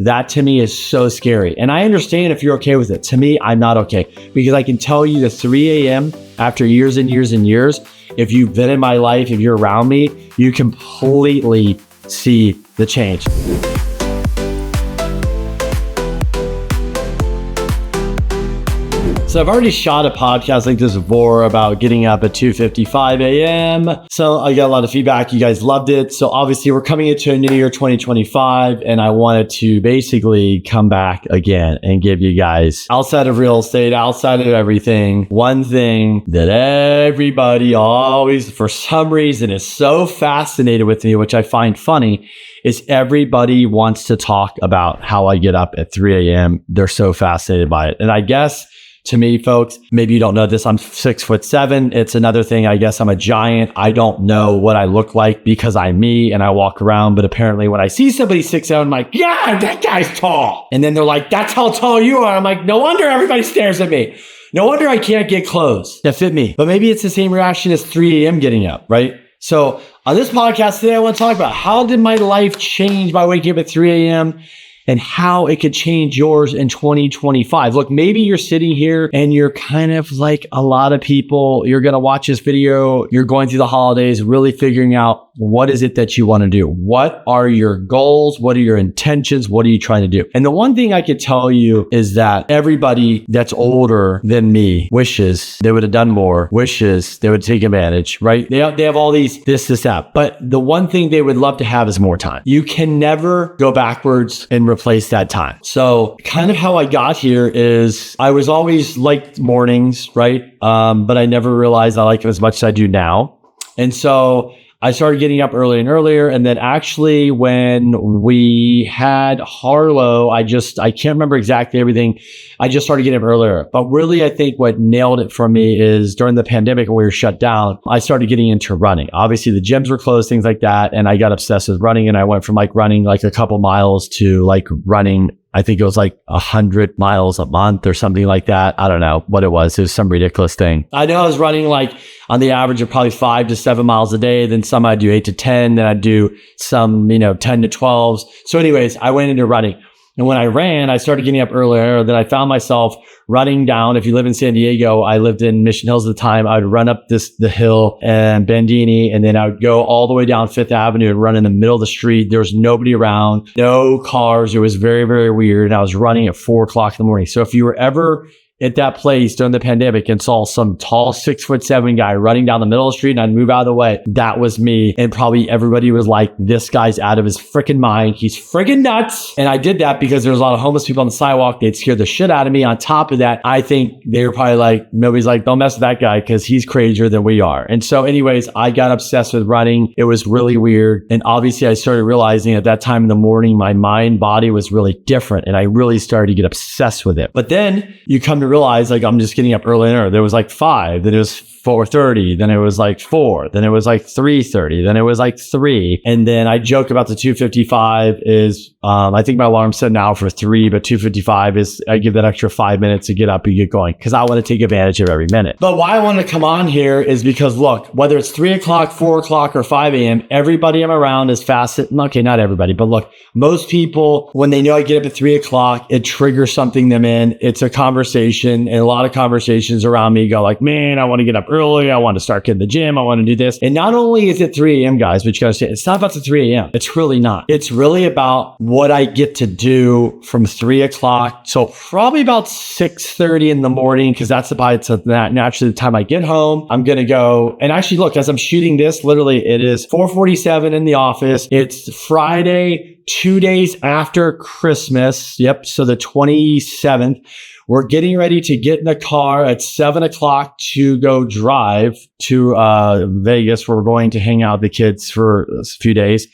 That to me is so scary. And I understand if you're okay with it. To me, I'm not okay, because I can tell you the 3 a.m. after years and years and years, if you've been in my life, if you're around me, you completely see the change. So I've already shot a podcast like this before about getting up at 2:55 a.m. So I got a lot of feedback. You guys loved it. So obviously we're coming into a new year, 2025, and I wanted to basically come back again and give you guys, outside of real estate, outside of everything, one thing that everybody always, for some reason, is so fascinated with me, which I find funny, is everybody wants to talk about how I get up at 3 a.m. They're so fascinated by it. And I guess, to me, folks, maybe you don't know this, I'm 6'7". It's another thing. I guess I'm a giant. I don't know what I look like because I'm me and I walk around. But apparently when I see somebody 6'7", I'm like, yeah, that guy's tall. And then they're like, that's how tall you are. I'm like, no wonder everybody stares at me. No wonder I can't get clothes that fit me. But maybe it's the same reaction as 3 a.m. getting up, right? So on this podcast today, I want to talk about how did my life change by waking up at 3 a.m. and how it could change yours in 2025. Look, maybe you're sitting here and you're kind of like a lot of people. You're going to watch this video. You're going through the holidays, really figuring out what is it that you want to do? What are your goals? What are your intentions? What are you trying to do? And the one thing I could tell you is that everybody that's older than me wishes they would have done more, wishes they would take advantage, right? They have all these, this, that. But the one thing they would love to have is more time. You can never go backwards and replace that time. So kind of how I got here is I was always liked mornings, right? But I never realized I like them as much as I do now. And so I started getting up earlier and earlier. And then actually when we had Harlow, I can't remember exactly everything. I just started getting up earlier. But really, I think what nailed it for me is during the pandemic when we were shut down, I started getting into running. Obviously the gyms were closed, things like that. And I got obsessed with running, and I went from like running like a couple miles to like running, I think it was like 100 miles a month or something like that. I don't know what it was. It was some ridiculous thing. I know I was running like on the average of probably 5 to 7 miles a day. Then some I'd do 8 to 10. Then I'd do some, 10 to 12s. So anyways, I went into running. And when I ran, I started getting up earlier. Then I found myself running down. If you live in San Diego, I lived in Mission Hills at the time. I would run up the hill and Bandini, and then I would go all the way down Fifth Avenue and run in the middle of the street. There was nobody around, no cars. It was very, very weird. And I was running at 4 o'clock in the morning. So if you were ever at that place during the pandemic and saw some tall 6'7" guy running down the middle of the street and I'd move out of the way, that was me. And probably everybody was like, this guy's out of his freaking mind. He's freaking nuts. And I did that because there was a lot of homeless people on the sidewalk. They'd scare the shit out of me. On top of that, I think they were probably like, nobody's like, don't mess with that guy because he's crazier than we are. And so anyways, I got obsessed with running. It was really weird. And obviously I started realizing at that time in the morning, my mind, body was really different. And I really started to get obsessed with it. But then you come to realize like I'm just getting up early and early. There was like 5, then it was 4:30, then it was like 4, then it was like 3:30, then it was like 3. And then I joke about the 2:55 is, I think my alarm's set now for 3, but 2:55 is, I give that extra 5 minutes to get up and get going because I want to take advantage of every minute. But why I want to come on here is because look, whether it's 3 o'clock, 4 o'clock, or 5 a.m., everybody I'm around is fast. Okay, not everybody, but look, most people, when they know I get up at 3 o'clock, it triggers something them in. It's a conversation, and a lot of conversations around me go like, man, I want to get up early. I want to start getting the gym. I want to do this. And not only is it 3 a.m., guys, but you got to say, it's not about the 3 a.m. It's really not. It's really about what I get to do from 3 o'clock. So probably about 6:30 in the morning, because that's about naturally the time I get home. I'm going to go. And actually, look, as I'm shooting this, literally, it is 4:47 in the office. It's Friday, 2 days after Christmas. Yep. So the 27th. We're getting ready to get in the car at 7 o'clock to go drive to Vegas, where we're going to hang out with the kids for a few days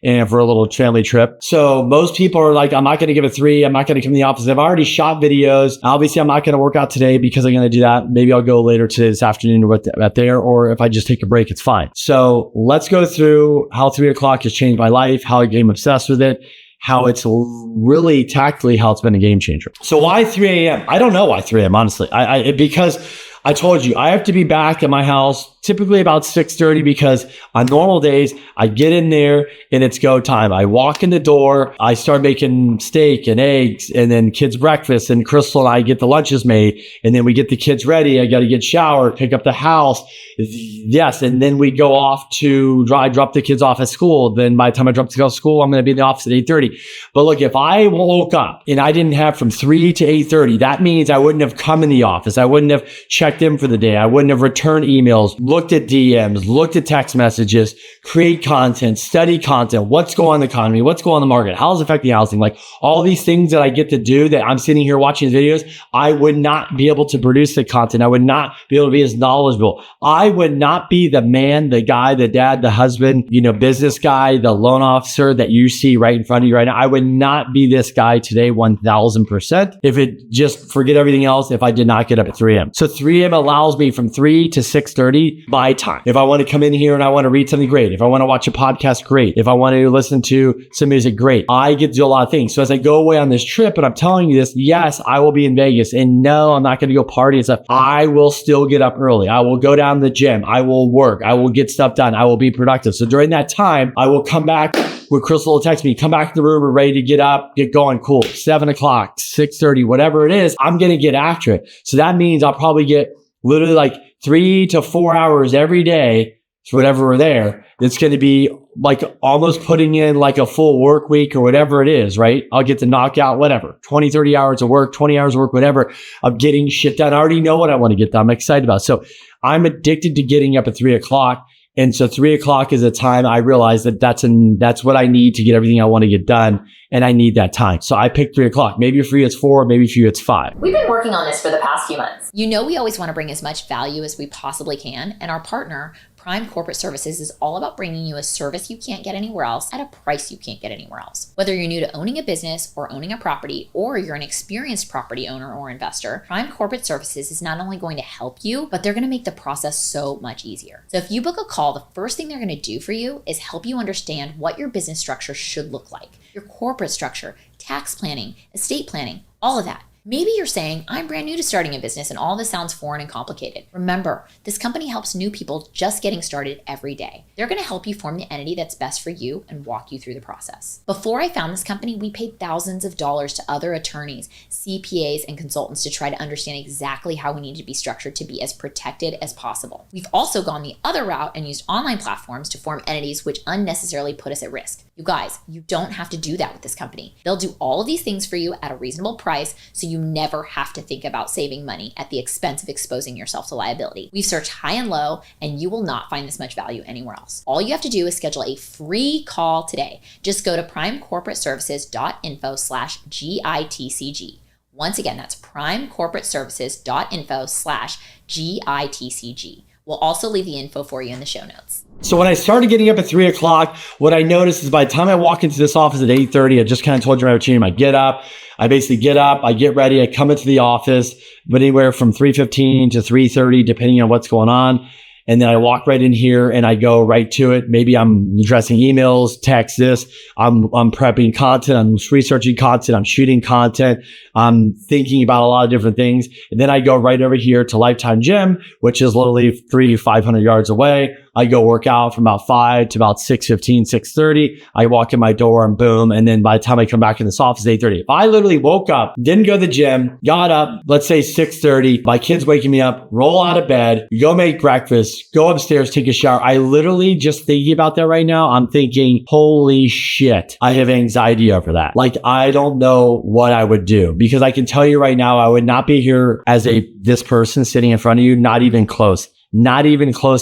and for a little family trip. So most people are like, I'm not going to give it 3. I'm not going to come in the office. I've already shot videos. Obviously, I'm not going to work out today because I'm going to do that. Maybe I'll go later today, this afternoon or at there, or if I just take a break, it's fine. So let's go through how 3 o'clock has changed my life, how I became obsessed with it, how it's really tactically how it's been a game changer. So why 3 a.m.? I don't know why 3 a.m., honestly. Because I told you, I have to be back at my house typically about 6:30 because on normal days, I get in there and it's go time. I walk in the door, I start making steak and eggs and then kids breakfast, and Crystal and I get the lunches made, and then we get the kids ready. I got to get showered, pick up the house. Yes. And then we go off to drop the kids off at school. Then by the time I drop the kids off at school, I'm going to be in the office at 8:30. But look, if I woke up and I didn't have from 3 to 8:30, that means I wouldn't have come in the office. I wouldn't have checked in for the day. I wouldn't have returned emails, looked at DMs, looked at text messages, create content, study content, what's going on in the economy, what's going on in the market, how's it affecting housing, like all these things that I get to do that I'm sitting here watching these videos. I would not be able to produce the content. I would not be able to be as knowledgeable. I would not be the man, the guy, the dad, the husband, business guy, the loan officer that you see right in front of you right now. I would not be this guy today 1000% if it just forget everything else if I did not get up at 3 a.m. So 3 a.m. allows me from 3 to 6:30 my time. If I want to come in here and I want to read something, great. If I want to watch a podcast, great. If I want to listen to some music, great. I get to do a lot of things. So as I go away on this trip, and I'm telling you this, yes, I will be in Vegas, and no, I'm not going to go party and stuff. I will still get up early. I will go down to the gym. I will work. I will get stuff done. I will be productive. So during that time, I will come back where Crystal will text me, come back to the room, we're ready to get up, get going. Cool. 7 o'clock, 6:30, whatever it is, I'm going to get after it. So that means I'll probably get literally like 3 to 4 hours every day. So whatever we're there, it's going to be like almost putting in like a full work week or whatever it is, right? I'll get to knock out whatever, 20, 30 hours of work, 20 hours of work, whatever. I'm getting shit done. I already know what I want to get done. I'm excited about it. So I'm addicted to getting up at 3 o'clock. And so 3 o'clock is a time I realize that that's what I need to get everything I want to get done. And I need that time. So I picked 3 o'clock. Maybe for you it's 4, maybe for you it's 5. We've been working on this for the past few months. You know, we always want to bring as much value as we possibly can. And our partner, Prime Corporate Services, is all about bringing you a service you can't get anywhere else at a price you can't get anywhere else. Whether you're new to owning a business or owning a property, or you're an experienced property owner or investor, Prime Corporate Services is not only going to help you, but they're going to make the process so much easier. So if you book a call, the first thing they're going to do for you is help you understand what your business structure should look like, your corporate structure, tax planning, estate planning, all of that. Maybe you're saying, I'm brand new to starting a business and all this sounds foreign and complicated. Remember, this company helps new people just getting started every day. They're going to help you form the entity that's best for you and walk you through the process. Before I found this company, we paid thousands of dollars to other attorneys, CPAs, and consultants to try to understand exactly how we need to be structured to be as protected as possible. We've also gone the other route and used online platforms to form entities which unnecessarily put us at risk. You guys, you don't have to do that with this company. They'll do all of these things for you at a reasonable price, so you never have to think about saving money at the expense of exposing yourself to liability. We've searched high and low, and you will not find this much value anywhere else. All you have to do is schedule a free call today. Just go to primecorporateservices.info/GITCG. Once again, that's primecorporateservices.info/GITCG. We'll also leave the info for you in the show notes. So when I started getting up at 3 o'clock, what I noticed is by the time I walk into this office at 8:30, I just kind of told you my routine. I get up, I basically get up, I get ready, I come into the office, but anywhere from 3:15 to 3:30, depending on what's going on. And then I walk right in here and I go right to it. Maybe I'm addressing emails, text this. I'm prepping content. I'm researching content. I'm shooting content. I'm thinking about a lot of different things. And then I go right over here to Lifetime Gym, which is literally 500 yards away. I go work out from about 5 to about 6:15, 6:30. I walk in my door and boom. And then by the time I come back in this office, 8:30. If I literally woke up, didn't go to the gym, got up, let's say 6:30, my kid's waking me up, roll out of bed, go make breakfast, go upstairs, take a shower. I literally just thinking about that right now. I'm thinking, holy shit, I have anxiety over that. Like, I don't know what I would do, because I can tell you right now, I would not be here as this person sitting in front of you, not even close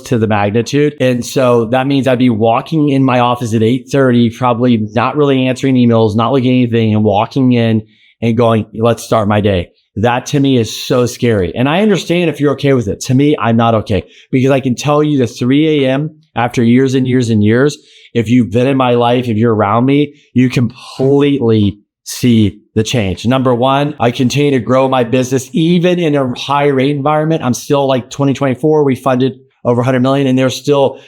to the magnitude. And so that means I'd be walking in my office at 8:30, probably not really answering emails, not looking at anything, and walking in and going, let's start my day. That to me is so scary. And I understand if you're okay with it. To me, I'm not okay, because I can tell you the 3 a.m. after years and years and years, if you've been in my life, if you're around me, you completely see the change. Number one, I continue to grow my business even in a high rate environment. I'm still like 2024, we funded over 100 million, and I still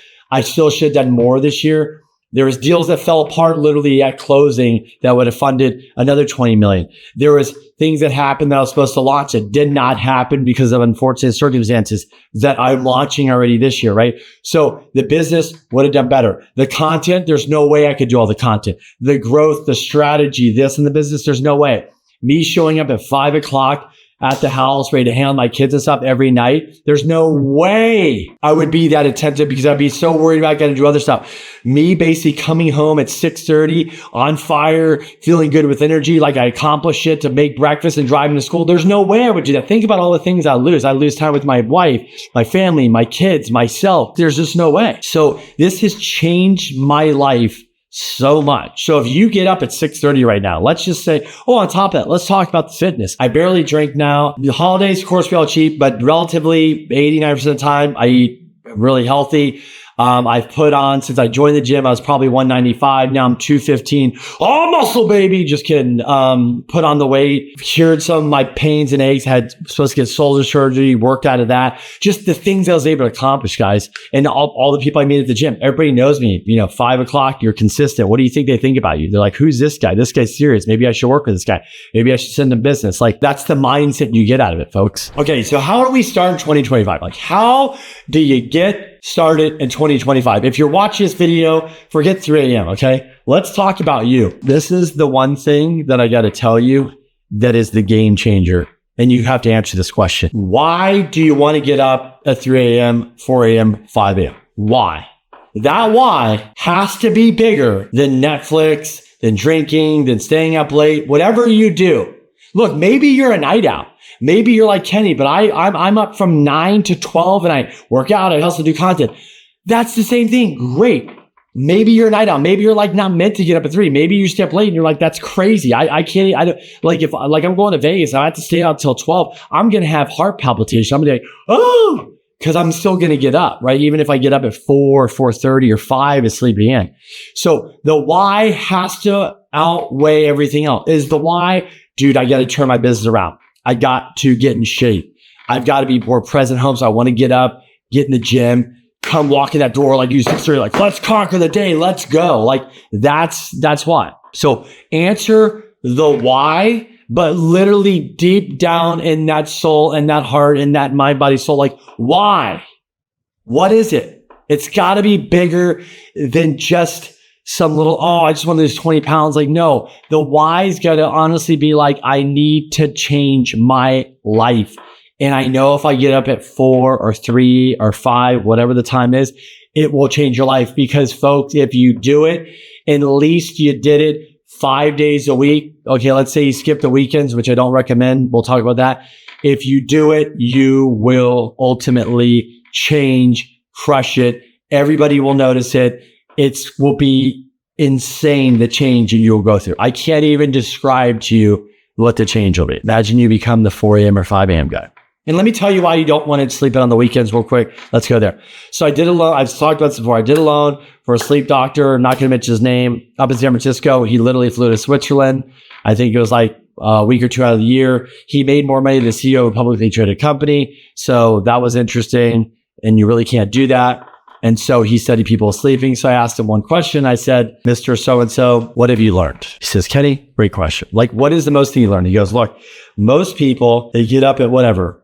should have done more this year. There was deals that fell apart literally at closing that would have funded another 20 million. There was things that happened that I was supposed to launch that did not happen because of unfortunate circumstances that I'm launching already this year, right? So the business would have done better. The content, there's no way I could do all the content. The growth, the strategy, this in the business, there's no way. Me showing up at 5 o'clock at the house, ready to handle my kids and stuff every night. There's no way I would be that attentive because I'd be so worried about getting to do other stuff. Me basically coming home at 6:30 on fire, feeling good with energy, like I accomplished shit to make breakfast and driving to school. There's no way I would do that. Think about all the things I lose. I lose time with my wife, my family, my kids, myself. There's just no way. So this has changed my life so much. So if you get up at 6:30 right now, let's just say, on top of that, let's talk about the fitness. I barely drink now. The holidays, of course, we all cheap, but relatively 89% of the time, I eat really healthy. I've put on, since I joined the gym, I was probably 195. Now I'm 215. Oh, muscle baby. Just kidding. Put on the weight, cured some of my pains and aches, supposed to get shoulder surgery, worked out of that. Just the things I was able to accomplish, guys. And all the people I meet at the gym, everybody knows me. 5 o'clock, you're consistent. What do you think they think about you? They're like, who's this guy? This guy's serious. Maybe I should work with this guy. Maybe I should send him business. Like, that's the mindset you get out of it, folks. Okay. So how do we start in 2025? Like, how do you get started in 2025? If you're watching this video, forget 3 a.m. Okay. Let's talk about you. This is the one thing that I got to tell you that is the game changer. And you have to answer this question. Why do you want to get up at 3 a.m., 4 a.m., 5 a.m.? Why? That why has to be bigger than Netflix, than drinking, than staying up late, whatever you do. Look, maybe you're a night out. Maybe you're like Kenny, but I'm up from 9 to 12 and I work out. I also do content. That's the same thing. Great. Maybe you're a night out. Maybe you're like not meant to get up at 3. Maybe you stay up late and you're like, that's crazy. I can't, I don't, like if like I'm going to Vegas, I have to stay out till 12. I'm going to have heart palpitation. I'm going to be like, oh, because I'm still going to get up, right? Even if I get up at 4, 4:30 or 5 is sleeping in. So the why has to outweigh everything else. Is the why, dude, I got to turn my business around. I got to get in shape. I've got to be more present at home. So I want to get up, get in the gym, come walk in that door like you 6:30, like, let's conquer the day. Let's go. Like that's why. So answer the why, but literally deep down in that soul and that heart and that mind, body, soul, like why? What is it? It's got to be bigger than just some little, I just want to lose 20 pounds. Like, no, the why's got to honestly be like, I need to change my life. And I know if I get up at 4 or 3 or 5, whatever the time is, it will change your life. Because folks, if you do it, at least you did it 5 days a week. Okay, let's say you skip the weekends, which I don't recommend. We'll talk about that. If you do it, you will ultimately change, crush it. Everybody will notice it. It will be insane, the change you'll go through. I can't even describe to you what the change will be. Imagine you become the 4 a.m. or 5 a.m. guy. And let me tell you why you don't want to sleep in on the weekends real quick. Let's go there. So I did a loan. I've talked about this before. I did a loan for a sleep doctor. I'm not going to mention his name, up in San Francisco. He literally flew to Switzerland. I think it was like a week or 2 out of the year. He made more money than the CEO of a publicly traded company. So that was interesting. And you really can't do that. And so he studied people sleeping. So I asked him one question. I said, Mr. So-and-so, what have you learned? He says, Kenny, great question. Like, what is the most thing you learned? He goes, look, most people, they get up at whatever,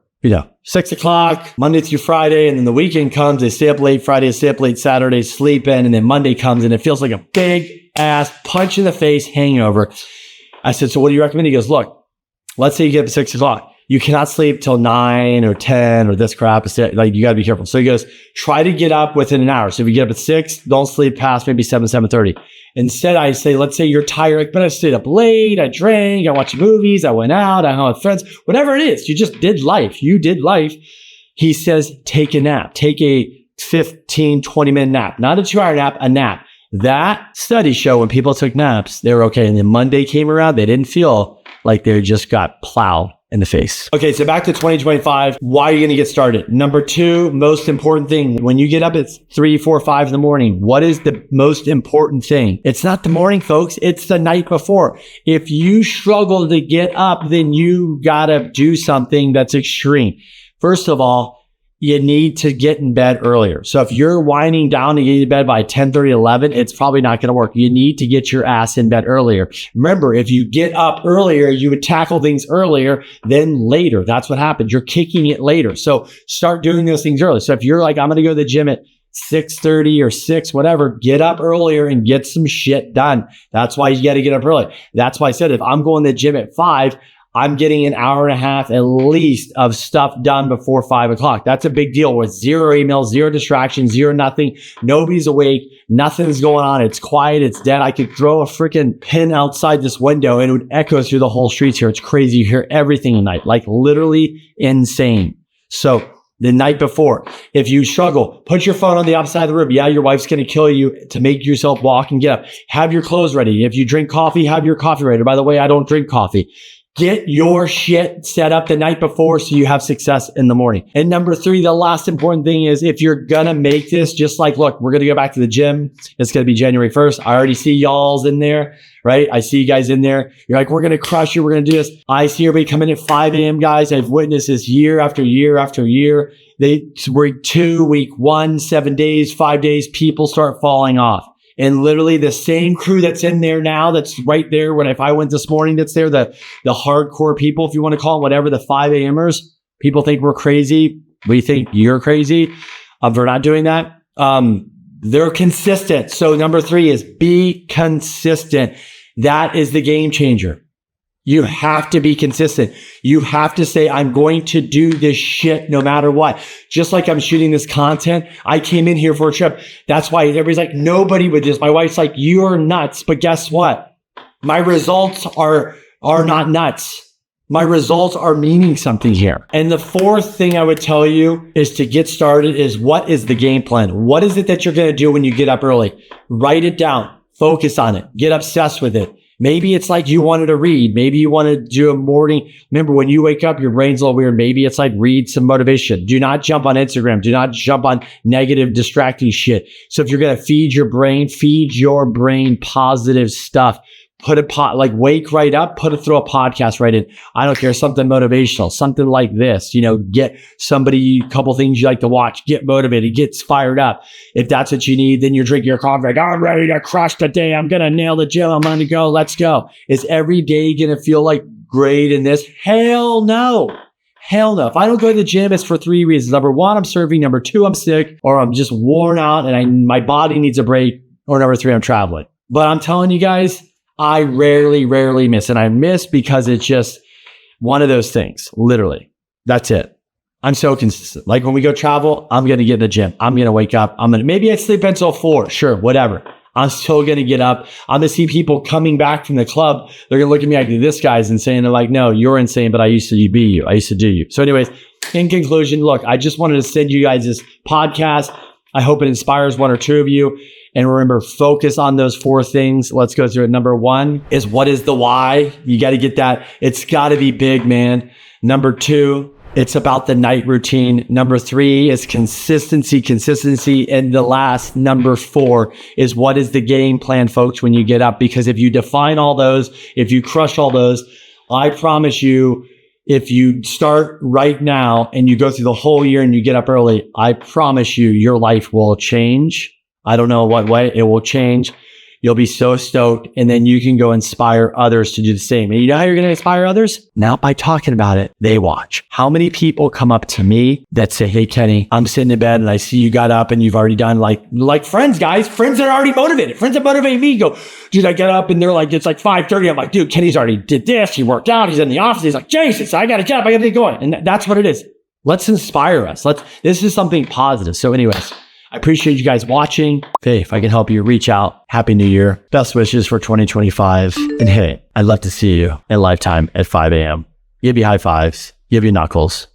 6 o'clock, Monday through Friday. And then the weekend comes, they stay up late Friday, stay up late Saturday, sleep in. And then Monday comes and it feels like a big ass punch in the face hangover. I said, so what do you recommend? He goes, look, let's say you get up at 6 o'clock. You cannot sleep till 9 or 10 or this crap. Like, you got to be careful. So he goes, try to get up within an hour. So if you get up at 6, don't sleep past maybe 7:30. Instead, I say, let's say you're tired, like, but I stayed up late. I drank, I watched movies, I went out, I hung out with friends, whatever it is. You just did life. You did life. He says, take a nap. Take a 15, 20-minute nap. Not a 2-hour nap, a nap. That study showed when people took naps, they were okay. And then Monday came around, they didn't feel like they just got plowed in the face. Okay, so back to 2025. Why are you going to get started? Number 2, most important thing. When you get up at 3, 4, 5 in the morning, what is the most important thing? It's not the morning, folks. It's the night before. If you struggle to get up, then you got to do something that's extreme. First of all, you need to get in bed earlier. So if you're winding down to get in bed by 10:30, 11, it's probably not going to work. You need to get your ass in bed earlier. Remember, if you get up earlier, you would tackle things earlier than later. That's what happens. You're kicking it later. So start doing those things early. So if you're like, I'm going to go to the gym at 6:30 or 6, whatever, get up earlier and get some shit done. That's why you got to get up early. That's why I said, if I'm going to the gym at 5, I'm getting an hour and a half at least of stuff done before 5 o'clock. That's a big deal with zero emails, zero distractions, zero nothing. Nobody's awake. Nothing's going on. It's quiet. It's dead. I could throw a freaking pin outside this window and it would echo through the whole streets here. It's crazy. You hear everything at night, like literally insane. So the night before, if you struggle, put your phone on the opposite side of the room. Yeah, your wife's going to kill you to make yourself walk and get up. Have your clothes ready. If you drink coffee, have your coffee ready. By the way, I don't drink coffee. Get your shit set up the night before so you have success in the morning. And number 3, the last important thing is if you're going to make this, just like, look, we're going to go back to the gym. It's going to be January 1st. I already see y'all's in there, right? I see you guys in there. You're like, we're going to crush you. We're going to do this. I see everybody coming at 5 a.m. guys. I've witnessed this year after year after year. Week 2, week 1, 7 days, 5 days, people start falling off. And literally the same crew that's in there now, that's right there. If I went this morning, that's there, the hardcore people, if you want to call them whatever, the 5 a.m.ers, people think we're crazy. We think you're crazy for not doing that. They're consistent. So number 3 is be consistent. That is the game changer. You have to be consistent. You have to say, I'm going to do this shit no matter what. Just like I'm shooting this content. I came in here for a trip. That's why everybody's like, nobody would do this. My wife's like, you're nuts. But guess what? My results are not nuts. My results are meaning something here. And the 4th thing I would tell you is to get started is, what is the game plan? What is it that you're going to do when you get up early? Write it down. Focus on it. Get obsessed with it. Maybe it's like you wanted to read. Maybe you want to do a morning. Remember, when you wake up, your brain's a little weird. Maybe it's like read some motivation. Do not jump on Instagram. Do not jump on negative, distracting shit. So if you're going to feed your brain positive stuff. Wake right up, throw a podcast right in. I don't care, something motivational, something like this, get somebody, a couple things you like to watch, get motivated, get fired up. If that's what you need, then you're drinking your coffee, like, I'm ready to crush the day. I'm going to nail the gym. I'm going to go. Let's go. Is every day going to feel like great in this? Hell no. Hell no. If I don't go to the gym, it's for 3 reasons. Number 1, I'm serving. Number 2, I'm sick, or I'm just worn out and my body needs a break. Or number 3, I'm traveling. But I'm telling you guys, I rarely miss. And I miss because it's just one of those things. Literally. That's it. I'm so consistent. Like when we go travel, I'm going to get in the gym. I'm going to wake up. Maybe I sleep until 4. Sure, whatever. I'm still going to get up. I'm going to see people coming back from the club. They're going to look at me like, this guy's insane. They're like, no, you're insane, but I used to be you. I used to do you. So anyways, in conclusion, look, I just wanted to send you guys this podcast. I hope it inspires 1 or 2 of you. And remember, focus on those 4 things. Let's go through it. Number 1 is, what is the why? You got to get that. It's got to be big, man. Number 2, it's about the night routine. Number 3 is consistency. And the last, number 4, is, what is the game plan, folks, when you get up? Because if you define all those, if you crush all those, I promise you, if you start right now and you go through the whole year and you get up early, I promise you, your life will change. I don't know what way it will change. You'll be so stoked, and then you can go inspire others to do the same. And you know how you're going to inspire others? Not by talking about it. They watch. How many people come up to me that say, hey, Kenny, I'm sitting in bed and I see you got up and you've already done like friends, guys, friends that are already motivated. Friends that motivate me go, dude, I get up and they're like, it's like 5:30. I'm like, dude, Kenny's already did this. He worked out. He's in the office. He's like, Jesus, I got to get up. I got to get going. And that's what it is. Let's inspire us. This is something positive. So anyways, I appreciate you guys watching. Hey, if I can help you, reach out. Happy New Year. Best wishes for 2025. And hey, I'd love to see you in Lifetime at 5 a.m. Give you high fives. Give you knuckles.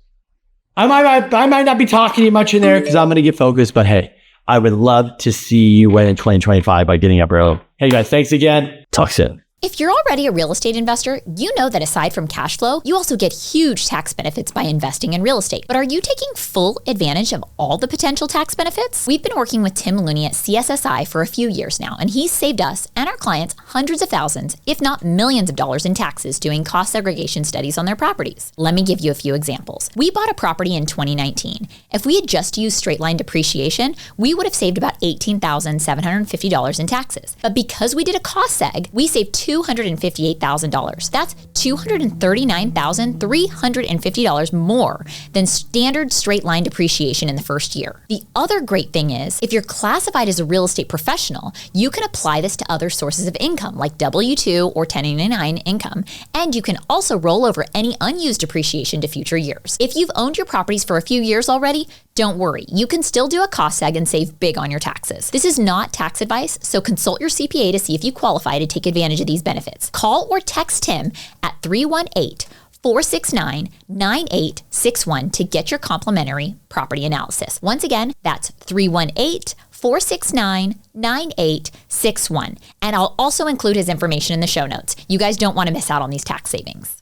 I might not be talking to you much in there because I'm going to get focused. But hey, I would love to see you win in 2025 by getting up early. Hey guys, thanks again. Talk soon. If you're already a real estate investor, you know that aside from cash flow, you also get huge tax benefits by investing in real estate. But are you taking full advantage of all the potential tax benefits? We've been working with Tim Looney at CSSI for a few years now, and he's saved us and our clients hundreds of thousands, if not millions of dollars in taxes doing cost segregation studies on their properties. Let me give you a few examples. We bought a property in 2019. If we had just used straight line depreciation, we would have saved about $18,750 in taxes. But because we did a cost seg, we saved $258,000. That's $239,350 more than standard straight line depreciation in the first year. The other great thing is, if you're classified as a real estate professional, you can apply this to other sources of income like W-2 or 1099 income, and you can also roll over any unused depreciation to future years. If you've owned your properties for a few years already, don't worry, you can still do a cost seg and save big on your taxes. This is not tax advice, so consult your CPA to see if you qualify to take advantage of these benefits. Call or text Tim at 318-469-9861 to get your complimentary property analysis. Once again, that's 318-469-9861. And I'll also include his information in the show notes. You guys don't want to miss out on these tax savings.